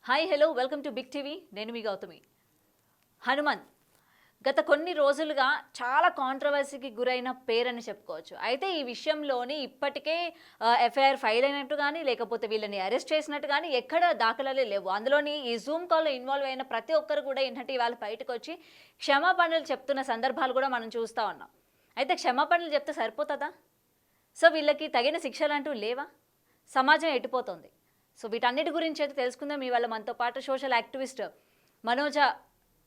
Hi hello welcome to Big TV. నేను మీ గౌతమి. హనుమంత్ గత కొన్ని రోజులుగా చాలా కాంట్రవర్సీకి గురైన పేరని చెప్పుకోవచ్చు. అయితే ఈ విషయంలోని ఇప్పటికే ఎఫ్ఐఆర్ ఫైల్ అయినట్టు కానీ లేకపోతే వీళ్ళని అరెస్ట్ చేసినట్టు కానీ ఎక్కడ దాఖలాలే లేవు. అందులోని ఈ జూమ్ కాల్లో ఇన్వాల్వ్ అయిన ప్రతి ఒక్కరు కూడా ఏంటంటే ఇవాళ బయటకు వచ్చి క్షమాపణలు చెప్తున్న సందర్భాలు కూడా మనం చూస్తూ ఉన్నాం. అయితే క్షమాపణలు చెప్తే సరిపోతుందా? సో వీళ్ళకి తగిన శిక్షలు అంటూ లేవా? సమాజం ఎట్టిపోతుంది. సో వీటన్నిటి గురించి అయితే తెలుసుకుందాం. ఇవాళ మనతో పాటు సోషల్ యాక్టివిస్ట్ మనోజ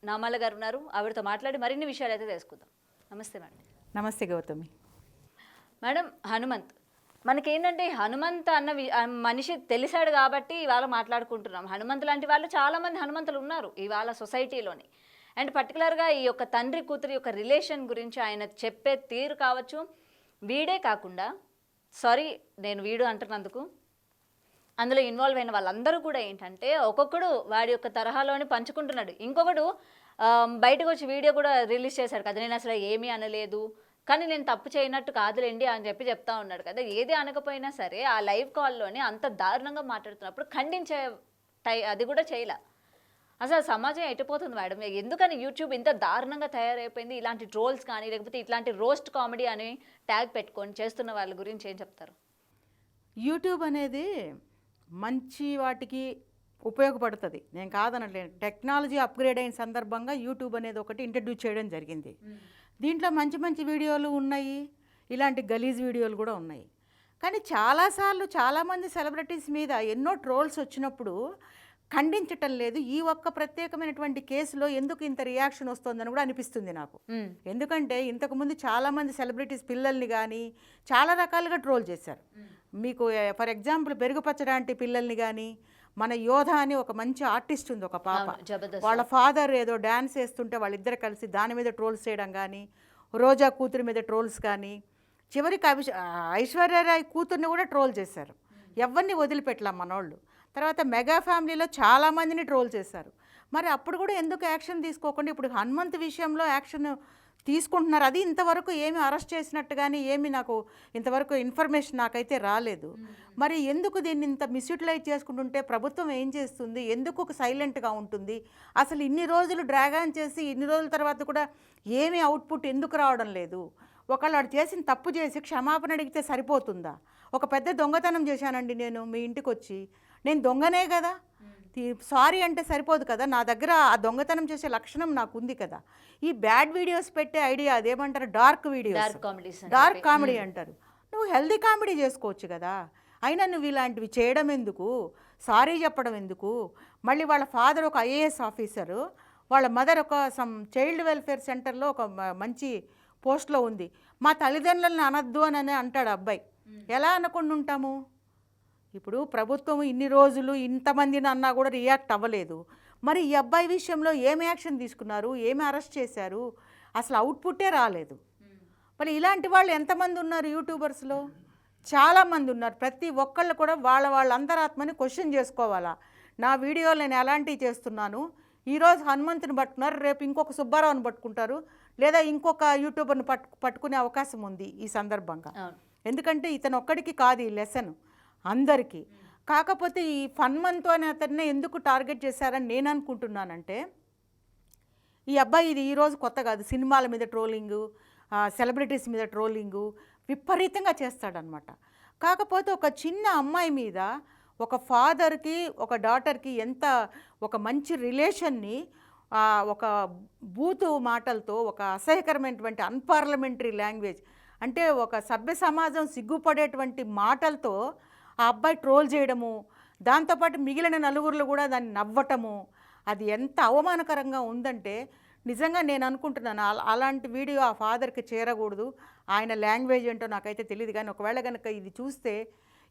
నామాల గారు ఉన్నారు. ఆవిడతో మాట్లాడి మరిన్ని విషయాలు అయితే తెలుసుకుందాం. నమస్తే మేడం. నమస్తే గౌతమి. మేడం, హనుమంత్ మనకేంటంటే హనుమంత్ అన్న మనిషి తెలిసాడు కాబట్టి ఇవాళ మాట్లాడుకుంటున్నాం. హనుమంత్ లాంటి వాళ్ళు చాలామంది హనుమంతులు ఉన్నారు ఇవాళ సొసైటీలోని. అండ్ పర్టికులర్గా ఈ యొక్క తండ్రి కూతురి యొక్క రిలేషన్ గురించి ఆయన చెప్పే తీరు కావచ్చు. వీడే కాకుండా నేను వీడు అంటున్నందుకు అందులో ఇన్వాల్వ్ అయిన వాళ్ళందరూ కూడా ఏంటంటే ఒక్కొక్కడు వాడి యొక్క తరహాలోని పంచుకుంటున్నాడు. ఇంకొకడు బయటకు వచ్చి వీడియో కూడా రిలీజ్ చేశాడు కదా, నేను అసలు ఏమీ అనలేదు, కానీ నేను తప్పు చేయనట్టు కాదులేండి అని చెప్తా ఉన్నాడు కదా. ఏది అనకపోయినా సరే ఆ లైవ్ కాల్లోని అంత దారుణంగా మాట్లాడుతున్నప్పుడు ఖండించే అది కూడా చేయలే. అసలు సమాజం ఎట్టిపోతుంది మేడం? ఎందుకని యూట్యూబ్ ఇంత దారుణంగా తయారైపోయింది? ఇలాంటి ట్రోల్స్ కానీ లేకపోతే ఇట్లాంటి రోస్ట్ కామెడీ అని ట్యాగ్ పెట్టుకొని చేస్తున్న వాళ్ళ గురించి ఏం చెప్తారు? యూట్యూబ్ అనేది మంచి వాటికి ఉపయోగపడుతుంది, నేను కాదనట్లేదు. టెక్నాలజీ అప్గ్రేడ్ అయిన సందర్భంగా యూట్యూబ్ అనేది ఒకటి ఇంట్రడ్యూస్ చేయడం జరిగింది. దీంట్లో మంచి మంచి వీడియోలు ఉన్నాయి, ఇలాంటి గలీజ్ వీడియోలు కూడా ఉన్నాయి. కానీ చాలాసార్లు చాలామంది సెలబ్రిటీస్ మీద ఎన్నో ట్రోల్స్ వచ్చినప్పుడు ఖండించటం లేదు. ఈ ఒక్క ప్రత్యేకమైనటువంటి కేసులో ఎందుకు ఇంత రియాక్షన్ వస్తుందని కూడా అనిపిస్తుంది నాకు. ఎందుకంటే ఇంతకుముందు చాలామంది సెలబ్రిటీస్ పిల్లల్ని కానీ చాలా రకాలుగా ట్రోల్ చేశారు. మీకు ఫర్ ఎగ్జాంపుల్ పెరుగుపచ్చడాంటి పిల్లల్ని కానీ, మన యోధ అని ఒక మంచి ఆర్టిస్ట్ ఉంది, ఒక పాప, వాళ్ళ ఫాదర్ ఏదో డ్యాన్స్ వేస్తుంటే వాళ్ళిద్దరు కలిసి దాని మీద ట్రోల్స్ చేయడం కానీ, రోజా కూతురి మీద ట్రోల్స్ కానీ, చివరికి ఐశ్వర్యరాయ్ కూతుర్ని కూడా ట్రోల్ చేశారు. ఎవరిని వదిలిపెట్టలేం మనోళ్ళు. తర్వాత మెగా ఫ్యామిలీలో చాలామందిని ట్రోల్ చేశారు. మరి అప్పుడు కూడా ఎందుకు యాక్షన్ తీసుకోకుండా ఇప్పుడు హనుమంత్ విషయంలో యాక్షన్ తీసుకుంటున్నారు? అది ఇంతవరకు ఏమి అరెస్ట్ చేసినట్టు కానీ ఏమి నాకు ఇంతవరకు ఇన్ఫర్మేషన్ నాకైతే రాలేదు. మరి ఎందుకు దీన్ని ఇంత మిస్యూటిలైజ్ చేసుకుంటుంటే ప్రభుత్వం ఏం చేస్తుంది? ఎందుకు సైలెంట్గా ఉంటుంది? అసలు ఇన్ని రోజులు డ్రాగన్ చేసి ఇన్ని రోజుల తర్వాత కూడా ఏమీ అవుట్పుట్ ఎందుకు రావడం లేదు? ఒకళ్ళు వాడు చేసిన తప్పు చేసి క్షమాపణ అడిగితే సరిపోతుందా? ఒక పెద్ద దొంగతనం చేశానండి నేను మీ ఇంటికి వచ్చి, నేను దొంగనే కదా, సారీ అంటే సరిపోదు కదా, నా దగ్గర ఆ దొంగతనం చేసే లక్షణం నాకు ఉంది కదా. ఈ బ్యాడ్ వీడియోస్ పెట్టే ఐడియా అదేమంటారు, డార్క్ వీడియోస్, డార్క్ కామెడీ అంటారు. నువ్వు హెల్దీ కామెడీ చేసుకోవచ్చు కదా. అయినా నువ్వు ఇలాంటివి చేయడం ఎందుకు? సారీ చెప్పడం ఎందుకు? మళ్ళీ వాళ్ళ ఫాదర్ ఒక ఐఏఎస్ ఆఫీసరు, వాళ్ళ మదర్ ఒక చైల్డ్ వెల్ఫేర్ సెంటర్లో ఒక మంచి పోస్ట్లో ఉంది. మా తల్లిదండ్రులను అనద్దు అని అంటాడు అబ్బాయి. ఎలా అనకుండా ఉంటాము? ఇప్పుడు ప్రభుత్వం ఇన్ని రోజులు ఇంతమందిని అన్నా కూడా రియాక్ట్ అవ్వలేదు. మరి ఈ అబ్బాయి విషయంలో ఏమి యాక్షన్ తీసుకున్నారు? ఏమి అరెస్ట్ చేశారు? అసలు అవుట్పుట్టే రాలేదు. మరి ఇలాంటి వాళ్ళు ఎంతమంది ఉన్నారు యూట్యూబర్స్లో? చాలామంది ఉన్నారు. ప్రతి ఒక్కళ్ళు కూడా వాళ్ళ అంతరాత్మని క్వశ్చన్ చేసుకోవాలా. నా వీడియోలు నేను ఎలాంటివి చేస్తున్నాను? ఈరోజు హనుమంతుని పట్టుకున్నారు, రేపు ఇంకొక సుబ్బారావుని పట్టుకుంటారు, లేదా ఇంకొక యూట్యూబర్ని పట్టుకునే అవకాశం ఉంది ఈ సందర్భంగా. ఎందుకంటే ఇతను ఒక్కడికి కాదు ఈ లెసన్, అందరికీ. కాకపోతే ఈ హనుమంతు అనే అతన్నే ఎందుకు టార్గెట్ చేశారని నేను అనుకుంటున్నానంటే, ఈ అబ్బాయి ఇది ఈరోజు కొత్త కాదు. సినిమాల మీద ట్రోలింగు, సెలబ్రిటీస్ మీద ట్రోలింగు విపరీతంగా చేస్తాడనమాట. కాకపోతే ఒక చిన్న అమ్మాయి మీద ఒక ఫాదర్కి ఒక డాటర్కి ఎంత ఒక మంచి రిలేషన్ని ఒక బూతు మాటలతో, ఒక అసహ్యకరమైనటువంటి అన్పార్లమెంటరీ లాంగ్వేజ్, అంటే ఒక సభ్య సమాజం సిగ్గుపడేటువంటి మాటలతో ఆ అబ్బాయి ట్రోల్ చేయడము, దాంతోపాటు మిగిలిన నలుగురులు కూడా దాన్ని నవ్వటము, అది ఎంత అవమానకరంగా ఉందంటే నిజంగా నేను అనుకుంటున్నాను అలాంటి వీడియో ఆ ఫాదర్కి చేరకూడదు. ఆయన లాంగ్వేజ్ ఏంటో నాకైతే తెలియదు, కానీ ఒకవేళ కనుక ఇది చూస్తే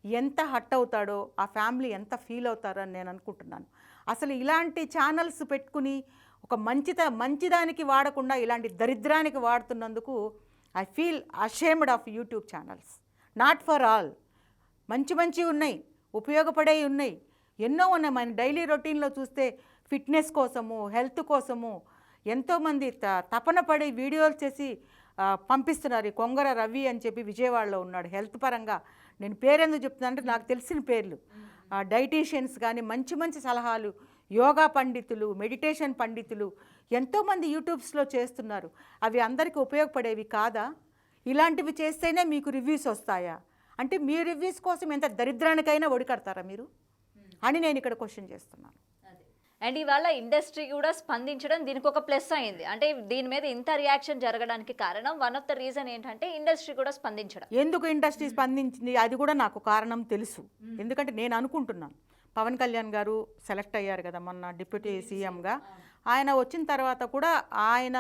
ఎంత హట్ అవుతాడో, ఆ ఫ్యామిలీ ఎంత ఫీల్ అవుతారో అని నేను అనుకుంటున్నాను. అసలు ఇలాంటి ఛానల్స్ పెట్టుకుని ఒక మంచిదానికి వాడకుండా ఇలాంటి దరిద్రానికి వాడుతున్నందుకు I feel ashamed of YouTube channels. Not for all. మంచి ఉన్నాయి, ఉపయోగపడేవి ఉన్నాయి, ఎన్నో ఉన్నాయి. మన డైలీ రొటీన్లో చూస్తే ఫిట్నెస్ కోసము, హెల్త్ కోసము ఎంతోమంది తపన పడి వీడియోలు చేసి పంపిస్తున్నారు. కొంగర రవి అని చెప్పి విజయవాడలో ఉన్నాడు. హెల్త్ పరంగా నేను పేరెందుకు చెప్తున్నానంటే నాకు తెలిసిన పేర్లు. డైటీషియన్స్ కానీ మంచి మంచి సలహాలు యోగా పండితులు, మెడిటేషన్ పండితులు ఎంతోమంది యూట్యూబ్స్లో చేస్తున్నారు. అవి అందరికీ ఉపయోగపడేవి కాదా? ఇలాంటివి చేస్తేనే మీకు రివ్యూస్ వస్తాయా? అంటే మీ రివ్యూస్ కోసం ఎంత దరిద్రానికైనా ఒడికడతారా మీరు అని నేను ఇక్కడ క్వశ్చన్ చేస్తున్నాను. అండ్ ఇవాళ ఇండస్ట్రీ కూడా స్పందించడం దీనికి ఒక ప్లస్ అయింది. అంటే దీని మీద ఇంత రియాక్షన్ జరగడానికి కారణం వన్ ఆఫ్ ద రీజన్ ఏంటంటే ఇండస్ట్రీ కూడా స్పందించడం. ఎందుకు ఇండస్ట్రీ స్పందించింది అది కూడా నాకు కారణం తెలుసు. ఎందుకంటే నేను అనుకుంటున్నాను, పవన్ కళ్యాణ్ గారు సెలెక్ట్ అయ్యారు కదా మొన్న డిప్యూటీ సీఎంగా. ఆయన వచ్చిన తర్వాత కూడా ఆయన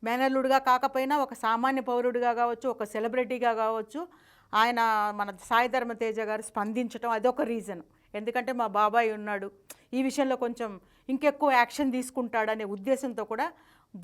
మేనల్లుడుగా కాకపోయినా ఒక సామాన్య పౌరుడిగా కావచ్చు, ఒక సెలబ్రిటీగా కావచ్చు, ఆయన మన సాయి ధర్మ తేజ గారు స్పందించడం అదొక రీజన్. ఎందుకంటే మా బాబాయ్ ఉన్నాడు, ఈ విషయంలో కొంచెం ఇంకెక్కువ యాక్షన్ తీసుకుంటాడనే ఉద్దేశంతో కూడా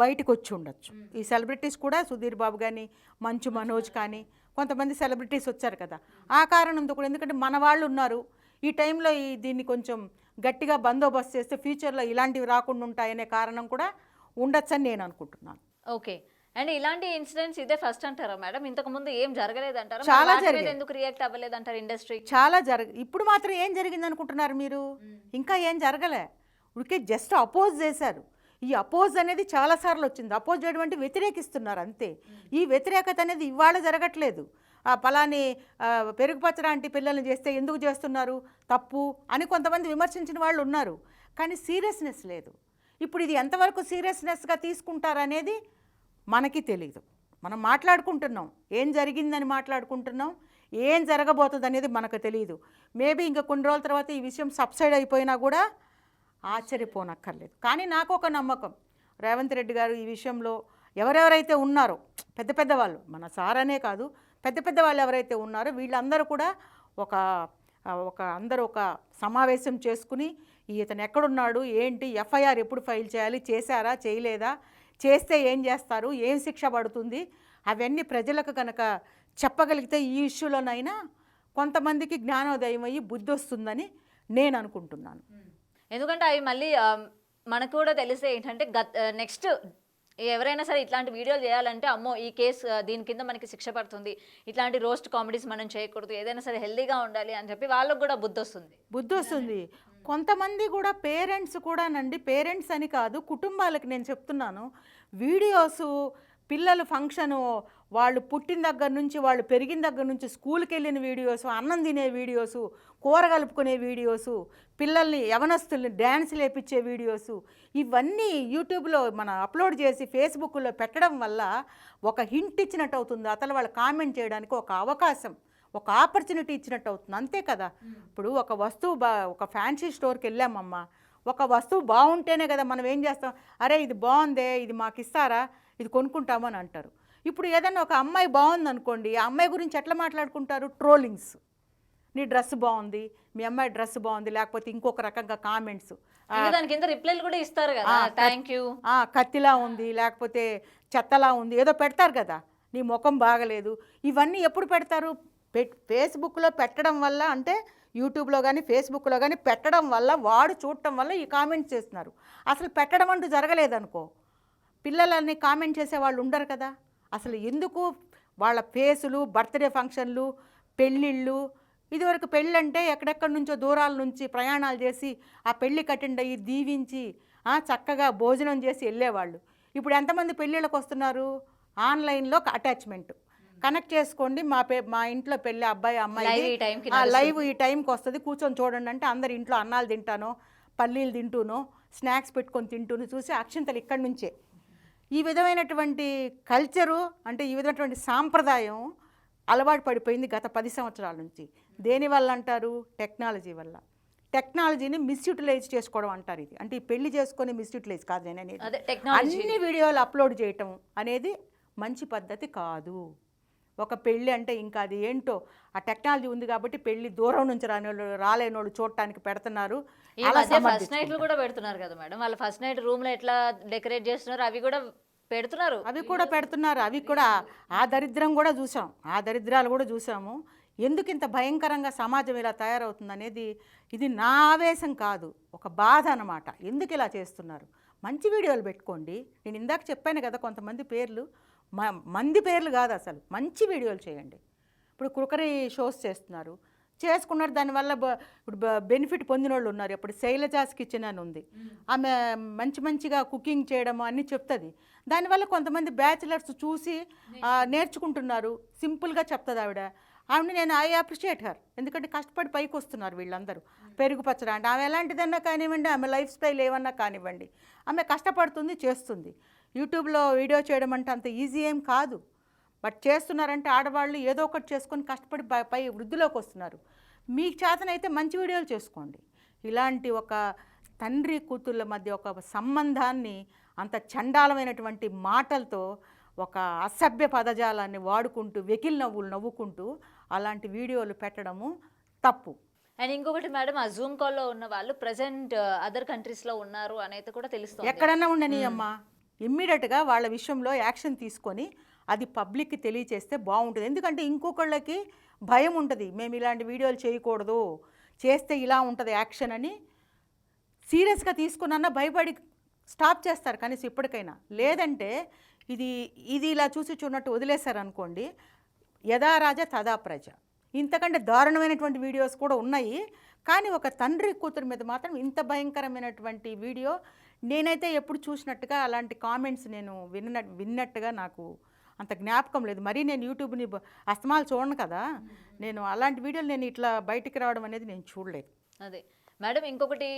బయటకు వచ్చి ఉండొచ్చు. ఈ సెలబ్రిటీస్ కూడా సుధీర్ బాబు కానీ, మంచు మనోజ్ కానీ కొంతమంది సెలబ్రిటీస్ వచ్చారు కదా, ఆ కారణంతో కూడా. ఎందుకంటే మన వాళ్ళు ఉన్నారు, ఈ టైంలో దీన్ని కొంచెం గట్టిగా బందోబస్తు చేస్తే ఫ్యూచర్లో ఇలాంటివి రాకుండా ఉంటాయనే కారణం కూడా ఉండొచ్చని నేను అనుకుంటున్నాను. ఓకే. అండ్ ఇలాంటి ఇన్సిడెంట్స్ ఇదే ఫస్ట్ అంటారా మేడం? ఇంతకు ముందు ఏం జరగలేదంటారా? చాలా వాటి మీద జరిగాయి. ఎందుకు రియాక్ట్ అవ్వలేదంటారు ఇండస్ట్రీ? చాలా ఇప్పుడు మాత్రం ఏం జరిగింది అనుకుంటున్నారు మీరు? ఇంకా ఏం జరగలే, ఉడికే జస్ట్ అపోజ్ చేశారు. ఈ అపోజ్ అనేది చాలాసార్లు వచ్చింది. అపోజ్ చేయడం అంటే వ్యతిరేకిస్తున్నారు అంతే. ఈ వ్యతిరేకత అనేది ఇవాళ జరగట్లేదు. పలాని పెరుగుపచ్చలాంటి పిల్లల్ని చేస్తే ఎందుకు చేస్తున్నారు తప్పు అని కొంతమంది విమర్శించిన వాళ్ళు ఉన్నారు, కానీ సీరియస్నెస్ లేదు. ఇప్పుడు ఇది ఎంతవరకు సీరియస్నెస్గా తీసుకుంటారనేది మనకి తెలీదు. మనం మాట్లాడుకుంటున్నాం, ఏం జరిగిందని మాట్లాడుకుంటున్నాం, ఏం జరగబోతుంది అనేది మనకు తెలియదు. మేబీ ఇంకా కొన్ని రోజుల తర్వాత ఈ విషయం సబ్సైడ్ అయిపోయినా కూడా ఆశ్చర్యపోనక్కర్లేదు. కానీ నాకు ఒక నమ్మకం, రేవంత్ రెడ్డి గారు ఈ విషయంలో ఎవరెవరైతే ఉన్నారో పెద్ద పెద్ద వాళ్ళు, మన సార్ అనే కాదు, పెద్ద పెద్ద వాళ్ళు ఎవరైతే ఉన్నారో వీళ్ళందరూ కూడా అందరూ ఒక సమావేశం చేసుకుని ఇతను ఎక్కడున్నాడు, ఏంటి, ఎఫ్ఐఆర్ ఎప్పుడు ఫైల్ చేయాలి, చేశారా చేయలేదా, చేస్తే ఏం చేస్తారు, ఏం శిక్ష పడుతుంది, అవన్నీ ప్రజలకు కనుక చెప్పగలిగితే ఈ ఇష్యూలోనైనా కొంతమందికి జ్ఞానోదయం అయ్యి బుద్ధి వస్తుందని నేను అనుకుంటున్నాను. ఎందుకంటే అవి మళ్ళీ మనకు కూడా తెలిసే ఏంటంటే నెక్స్ట్ ఎవరైనా సరే ఇట్లాంటి వీడియోలు చేయాలంటే అమ్మో ఈ కేసు దీని కింద మనకి శిక్ష పడుతుంది, ఇట్లాంటి రోస్ట్ కామెడీస్ మనం చేయకూడదు, ఏదైనా సరే హెల్దీగా ఉండాలి అని చెప్పి వాళ్ళకు కూడా బుద్ధి వస్తుంది. కొంతమంది కూడా పేరెంట్స్ కూడానండి, పేరెంట్స్ అని కాదు కుటుంబాలకు నేను చెప్తున్నాను, వీడియోసు పిల్లలు ఫంక్షను వాళ్ళు పుట్టిన దగ్గర నుంచి వాళ్ళు పెరిగిన దగ్గర నుంచి స్కూల్కి వెళ్ళిన వీడియోసు, అన్నం తినే వీడియోసు, కూర కలుపుకునే వీడియోసు, పిల్లల్ని యవనస్తుల్ని డ్యాన్స్ లేపించే వీడియోసు, ఇవన్నీ యూట్యూబ్లో మనం అప్లోడ్ చేసి ఫేస్బుక్లో పెట్టడం వల్ల ఒక హింట్ ఇచ్చినట్టు అవుతుంది, అసలు వాళ్ళు కామెంట్ చేయడానికి ఒక అవకాశం, ఒక ఆపర్చునిటీ ఇచ్చినట్టు అవుతుంది, అంతే కదా. ఇప్పుడు ఒక వస్తువు ఒక ఫ్యాన్సీ స్టోర్కి వెళ్ళామమ్మా, ఒక వస్తువు బాగుంటేనే కదా మనం ఏం చేస్తాం, అరే ఇది బాగుందే, ఇది మాకు ఇస్తారా, ఇది కొనుక్కుంటామని అంటారు. ఇప్పుడు ఏదైనా ఒక అమ్మాయి బాగుంది అనుకోండి, ఆ అమ్మాయి గురించి ఎట్లా మాట్లాడుకుంటారు, ట్రోలింగ్స్, నీ డ్రెస్ బాగుంది, మీ అమ్మాయి డ్రెస్ బాగుంది, లేకపోతే ఇంకొక రకంగా కామెంట్స్, దాని కింద రిప్లైలు కూడా ఇస్తారు కదా, థ్యాంక్ యూ, కత్తిలా ఉంది, లేకపోతే చెత్తలా ఉంది, ఏదో పెడతారు కదా, నీ ముఖం బాగలేదు, ఇవన్నీ ఎప్పుడు పెడతారు, ఫేస్బుక్లో పెట్టడం వల్ల, అంటే యూట్యూబ్లో కానీ ఫేస్బుక్లో కానీ పెట్టడం వల్ల, వాడు చూడటం వల్ల ఈ కామెంట్స్ చేస్తున్నారు. అసలు పెట్టడం అంటూ జరగలేదనుకో, పిల్లలని కామెంట్ చేసే వాళ్ళు ఉండరు కదా. అసలు ఎందుకు వాళ్ళ ఫేసులు, బర్త్డే ఫంక్షన్లు, పెళ్ళిళ్ళు, ఇదివరకు పెళ్ళంటే ఎక్కడెక్కడి నుంచో దూరాల నుంచి ప్రయాణాలు చేసి ఆ పెళ్ళికి అటెండ్ అయ్యి దీవించి చక్కగా భోజనం చేసి వెళ్ళేవాళ్ళు. ఇప్పుడు ఎంతమంది పెళ్ళిళ్ళకి వస్తున్నారు, ఆన్లైన్లో అటాచ్మెంట్ కనెక్ట్ చేసుకోండి, మా ఇంట్లో పెళ్ళి అబ్బాయి అమ్మాయి లైవ్ ఈ టైంకి వస్తుంది, కూర్చొని చూడండి అంటే అందరు ఇంట్లో అన్నాలు తింటానో పల్లీలు తింటూనో స్నాక్స్ పెట్టుకొని తింటూనో చూసి అక్షింతలు ఇక్కడి నుంచే. ఈ విధమైనటువంటి కల్చరు, అంటే ఈ విధమైనటువంటి సాంప్రదాయం అలవాటు పడిపోయింది గత 10 సంవత్సరాల నుంచి. దేనివల్ల అంటారు, టెక్నాలజీ వల్ల. టెక్నాలజీని మిస్యూటిలైజ్ చేసుకోవడం అంటారు. ఇది అంటే ఈ పెళ్లి చేసుకొని మిస్యూటిలైజ్ కాదు, నేను అనేది అన్ని వీడియోలు అప్లోడ్ చేయటం అనేది మంచి పద్ధతి కాదు. ఒక పెళ్ళి అంటే ఇంకా అది ఏంటో, ఆ టెక్నాలజీ ఉంది కాబట్టి పెళ్లి దూరం నుంచి రాలేనోళ్ళు చూడటానికి పెడుతున్నారు. ఫస్ట్ నైట్లు కూడా పెడుతున్నారు కదా మేడం, వాళ్ళ ఫస్ట్ నైట్ రూమ్ లో ఎట్లా డెకరేట్ చేస్తున్నారు అవి కూడా పెడుతున్నారు. అవి కూడా ఆ దరిద్రం కూడా చూసాం, ఆ దరిద్రాలు కూడా చూసాము. ఎందుకు ఇంత భయంకరంగా సమాజం ఇలా తయారవుతుంది అనేది ఇది నా ఆవేశం కాదు, ఒక బాధ అన్నమాట. ఎందుకు ఇలా చేస్తున్నారు, మంచి వీడియోలు పెట్టుకోండి. నేను ఇందాక చెప్పాను కదా కొంతమంది పేర్లు, మంది పేర్లు కాదు, అసలు మంచి వీడియోలు చేయండి. ఇప్పుడు కుకరీ షోస్ చేస్తున్నారు, చేసుకున్నారు. దానివల్ల ఇప్పుడు బెనిఫిట్ పొందిన వాళ్ళు ఉన్నారు. ఇప్పుడు శైలజాస్ కిచెన్ అని ఉంది, ఆమె మంచిగా కుకింగ్ చేయడము అన్నీ చెప్తుంది. దానివల్ల కొంతమంది బ్యాచిలర్స్ చూసి నేర్చుకుంటున్నారు. సింపుల్గా చెప్తుంది ఆవిడని నేను ఐ అప్రిషియేట్ హర్. ఎందుకంటే కష్టపడి పైకి వస్తున్నారు వీళ్ళందరూ. పెరుగు పచ్చడి అంటే ఆమె ఎలాంటిదన్నా కానివ్వండి, ఆమె లైఫ్ స్టైల్ ఏమన్నా కానివ్వండి, ఆమె కష్టపడుతుంది, చేస్తుంది. యూట్యూబ్లో వీడియో చేయడం అంటే అంత ఈజీ ఏం కాదు. బట్ చేస్తున్నారంటే ఆడవాళ్ళు ఏదో ఒకటి చేసుకొని కష్టపడి పై వృద్ధిలోకి వస్తున్నారు. మీకు చేతనైతే మంచి వీడియోలు చేసుకోండి. ఇలాంటి ఒక తండ్రి కూతుళ్ళ మధ్య ఒక సంబంధాన్ని అంత చండాలమైనటువంటి మాటలతో, ఒక అసభ్య పదజాలాన్ని వాడుకుంటూ, వెకిల్ నవ్వులు నవ్వుకుంటూ అలాంటి వీడియోలు పెట్టడము తప్పు. అండ్ ఇంకొకటి మేడం, ఆ జూమ్ కాల్లో ఉన్న వాళ్ళు ప్రజెంట్ అదర్ కంట్రీస్లో ఉన్నారు అనేది కూడా తెలుస్తుంది. ఎక్కడన్నా ఉండని అమ్మా, ఇమ్మీడియట్గా వాళ్ళ విషయంలో యాక్షన్ తీసుకొని అది పబ్లిక్కి తెలియచేస్తే బాగుంటుంది. ఎందుకంటే ఇంకొకళ్ళకి భయం ఉంటుంది, మేము ఇలాంటి వీడియోలు చేయకూడదు, చేస్తే ఇలా ఉంటుంది యాక్షన్ అని. సీరియస్గా తీసుకున్నా భయపడి స్టాప్ చేస్తారు కనీసం ఇప్పటికైనా. లేదంటే ఇది ఇలా చూసి చూడనట్టు వదిలేశారనుకోండి, యథా రాజా తదా ప్రజ. ఇంతకంటే దారుణమైనటువంటి వీడియోస్ కూడా ఉన్నాయి. కానీ ఒక తండ్రి కూతురు మీద మాత్రం ఇంత భయంకరమైనటువంటి వీడియో నేనైతే ఎప్పుడు చూసినట్టుగా అలాంటి కామెంట్స్ నేను విన్నట్టుగా నాకు అంత జ్ఞాపకం లేదు. మరీ నేను యూట్యూబ్ని అస్తమాలు చూడను కదా, నేను అలాంటి వీడియోలు నేను ఇట్లా బయటికి రావడం అనేది నేను చూడలేదు. అదే మేడం, ఇంకొకటి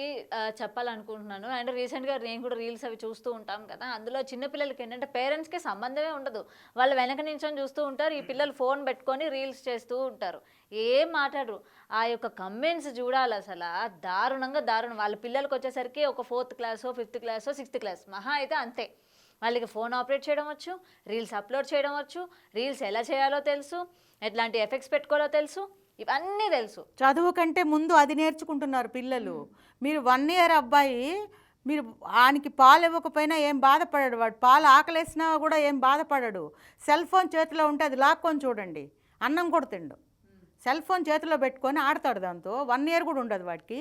చెప్పాలనుకుంటున్నాను. అండ్ రీసెంట్గా నేను కూడా రీల్స్ అవి చూస్తూ ఉంటాం కదా, అందులో చిన్నపిల్లలకి ఏంటంటే పేరెంట్స్కి సంబంధమే ఉండదు. వాళ్ళు వెనక నించొని చూస్తూ ఉంటారు, ఈ పిల్లలు ఫోన్ పెట్టుకొని రీల్స్ చేస్తూ ఉంటారు, ఏం మాట్లాడరు. ఆ యొక్క కమెంట్స్ చూడాలి అసలు దారుణంగా దారుణం. వాళ్ళ పిల్లలకి వచ్చేసరికి ఒక 4th క్లాసో 5th క్లాసో 6th క్లాస్ మహా అయితే అంతే. వాళ్ళకి ఫోన్ ఆపరేట్ చేయడం వచ్చు, రీల్స్ అప్లోడ్ చేయడం వచ్చు, రీల్స్ ఎలా చేయాలో తెలుసు, ఎట్లాంటి ఎఫెక్ట్స్ పెట్టుకోవాలో తెలుసు, ఇవన్నీ తెలుసు. చదువు కంటే ముందు అది నేర్చుకుంటున్నారు పిల్లలు. మీరు 1 year అబ్బాయి, మీరు ఆయనకి పాలు ఇవ్వకపోయినా ఏం బాధపడాడు, వాడు పాలు ఆకలేసినా కూడా ఏం బాధపడాడు. సెల్ ఫోన్ చేతిలో ఉంటే అది లాక్కొని చూడండి, అన్నం కూడా తిండు. సెల్ ఫోన్ చేతిలో పెట్టుకొని ఆడతాడు దాంతో. 1 year కూడా ఉండదు వాడికి.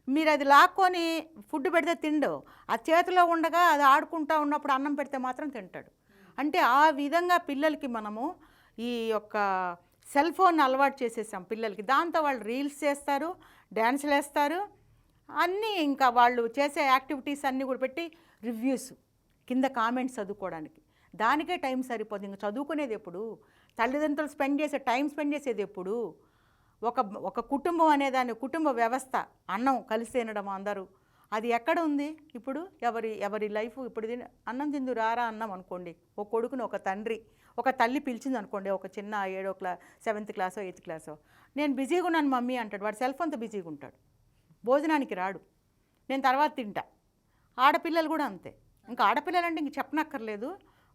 మీరు అది లాక్కొని ఫుడ్ పెడితే తిండు. ఆ చేతిలో ఉండగా అది ఆడుకుంటూ ఉన్నప్పుడు అన్నం పెడితే మాత్రం తింటాడు. అంటే ఆ విధంగా పిల్లలకి మనము ఈ యొక్క సెల్ ఫోన్ అలవాటు చేసేసాం పిల్లలకి. దాంతో వాళ్ళు రీల్స్ చేస్తారు, డ్యాన్సులు వేస్తారు, అన్నీ ఇంకా వాళ్ళు చేసే యాక్టివిటీస్ అన్నీ కూడా పెట్టి రివ్యూస్ కింద కామెంట్స్ చదువుకోవడానికి. దానికే టైం సరిపోతుంది. ఇంకా చదువుకునేది ఎప్పుడు? తల్లిదండ్రులు టైం స్పెండ్ చేసేది ఎప్పుడు? ఒక కుటుంబం అనేదాన్ని, కుటుంబ వ్యవస్థ, అన్నం కలిసి తినడం అందరూ, అది ఎక్కడ ఉంది ఇప్పుడు? ఎవరి లైఫ్ ఇప్పుడు. అన్నం తిందు రారా అన్నం అనుకోండి, ఒక కొడుకుని ఒక తల్లి పిలిచింది అనుకోండి, ఒక చిన్న 7th క్లాసో 8th క్లాసో, నేను బిజీగా ఉన్నాను మమ్మీ అంటాడు. వాడు సెల్ ఫోన్తో బిజీగా ఉంటాడు, భోజనానికి రాడు, నేను తర్వాత తింటా. ఆడపిల్లలు కూడా అంతే. ఇంకా ఆడపిల్లలంటే ఇంక చెప్పనక్కర్లేదు,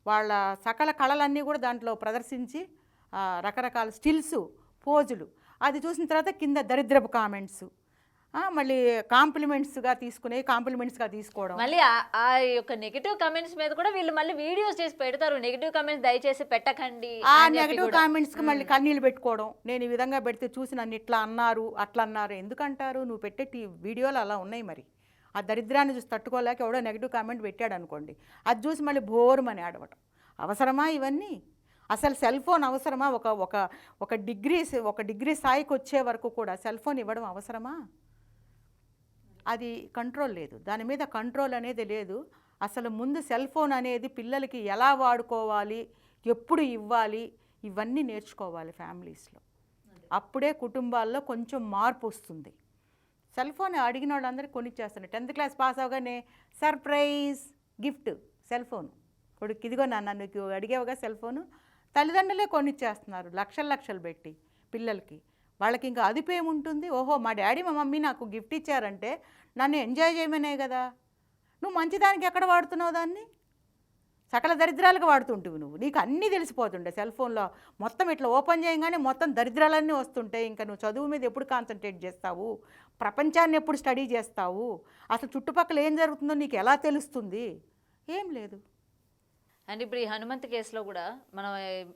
వాళ్ళ సకల కళలన్నీ కూడా దాంట్లో ప్రదర్శించి రకరకాల స్టిల్స్, పోజులు, అది చూసిన తర్వాత కింద దరిద్రపు కామెంట్స్, మళ్ళీ కాంప్లిమెంట్స్గా తీసుకోవడం. మళ్ళీ ఆ యొక్క నెగిటివ్ కామెంట్స్ మీద కూడా వీళ్ళు మళ్ళీ వీడియోస్ చేసి పెడతారు. నెగిటివ్ కామెంట్స్ దయచేసి పెట్టకండి. ఆ నెగిటివ్ కామెంట్స్కి మళ్ళీ కన్నీళ్ళు పెట్టుకోవడం. నేను ఈ విధంగా పెడితే చూసి నన్ను ఇట్లా అన్నారు అట్లా అన్నారు. ఎందుకంటారు? నువ్వు పెట్టే వీడియోలు అలా ఉన్నాయి. మరి ఆ దరిద్రాన్ని చూసి తట్టుకోలేక ఎవడో నెగిటివ్ కామెంట్ పెట్టాడు అనుకోండి, అది చూసి మళ్ళీ బోరుమని ఆడవటం. అవసరమా ఇవన్నీ? అసలు సెల్ ఫోన్ అవసరమా? ఒక డిగ్రీ స్థాయికి వచ్చే వరకు కూడా సెల్ ఫోన్ ఇవ్వడం అవసరమా? అది కంట్రోల్ లేదు, దాని మీద కంట్రోల్ అనేది లేదు. అసలు ముందు సెల్ ఫోన్ అనేది పిల్లలకి ఎలా వాడుకోవాలి, ఎప్పుడు ఇవ్వాలి, ఇవన్నీ నేర్చుకోవాలి ఫ్యామిలీస్లో. అప్పుడే కుటుంబాల్లో కొంచెం మార్పు వస్తుంది. సెల్ ఫోన్ అడిగిన వాళ్ళందరికీ కొనిచ్చేస్తాను. 10th క్లాస్ పాస్ అవగానే సర్ప్రైజ్ గిఫ్ట్ సెల్ ఫోన్. కొడుకు ఇదిగో నాన్న నీకు అడిగేవగా సెల్ ఫోను, తల్లిదండ్రులే కొనిచ్చేస్తున్నారు లక్షలు పెట్టి పిల్లలకి. వాళ్ళకి ఇంకా అదుపేముంటుంది? ఓహో మా డాడీ మా మమ్మీ నాకు గిఫ్ట్ ఇచ్చారంటే నన్ను ఎంజాయ్ చేయమనే కదా. నువ్వు మంచిదానికి ఎక్కడ వాడుతున్నావు దాన్ని? సకల దరిద్రాలుగా వాడుతుంటివి నువ్వు. నీకు అన్నీ తెలిసిపోతుండే సెల్ ఫోన్లో. మొత్తం ఇట్లా ఓపెన్ చేయగానే మొత్తం దరిద్రాలన్నీ వస్తుంటాయి. ఇంకా నువ్వు చదువు మీద ఎప్పుడు కాన్సన్ట్రేట్ చేస్తావు? ప్రపంచాన్ని ఎప్పుడు స్టడీ చేస్తావు? అసలు చుట్టుపక్కల ఏం జరుగుతుందో నీకు ఎలా తెలుస్తుంది? ఏం లేదు. అండ్ ఇప్పుడు ఈ హనుమంత్ కేసులో కూడా మనం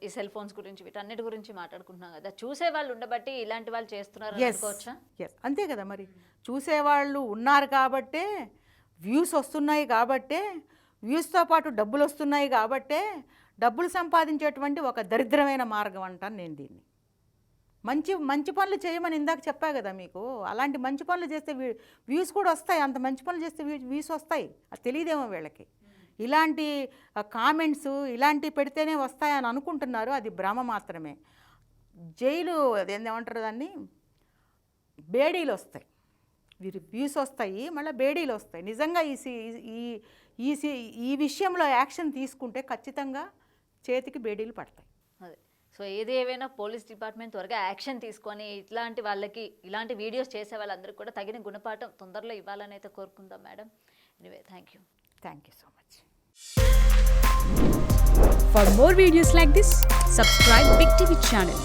ఈ సెల్ ఫోన్స్ గురించి వీటన్నిటి గురించి మాట్లాడుకుంటున్నాం కదా, చూసే వాళ్ళు ఉండబట్టి ఇలాంటి వాళ్ళు చేస్తున్నారు అనుకోవచ్చా? అంతే కదా. మరి చూసేవాళ్ళు ఉన్నారు కాబట్టే వ్యూస్ వస్తున్నాయి, కాబట్టే వ్యూస్తో పాటు డబ్బులు వస్తున్నాయి, కాబట్టే డబ్బులు సంపాదించేటువంటి ఒక దరిద్రమైన మార్గం అంటాను నేను దీన్ని. మంచి మంచి పనులు చేయమని ఇందాక చెప్పా కదా మీకు. అలాంటి మంచి పనులు చేస్తే వ్యూస్ కూడా వస్తాయి. అంత మంచి పనులు చేస్తే వ్యూస్ వస్తాయి. అది తెలియదేమో వీళ్ళకి. ఇలాంటి కామెంట్స్ ఇలాంటివి పెడితేనే వస్తాయని అనుకుంటున్నారు. అది భ్రమ మాత్రమే. జైలు అదేమంటారు దాన్ని, బేడీలు వస్తాయి, వ్యూస్ వస్తాయి, మళ్ళీ బేడీలు వస్తాయి. నిజంగా ఈ విషయంలో యాక్షన్ తీసుకుంటే ఖచ్చితంగా చేతికి బేడీలు పడతాయి. అదే. సో ఏది ఏవైనా పోలీస్ డిపార్ట్మెంట్ త్వరగా యాక్షన్ తీసుకొని ఇట్లాంటి వాళ్ళకి, ఇలాంటి వీడియోస్ చేసే వాళ్ళందరికీ కూడా తగిన గుణపాఠం తొందరలో ఇవ్వాలని అయితే కోరుకుందాం madam. Anyway, thank you so much. For more videos like this, subscribe Big TV channel.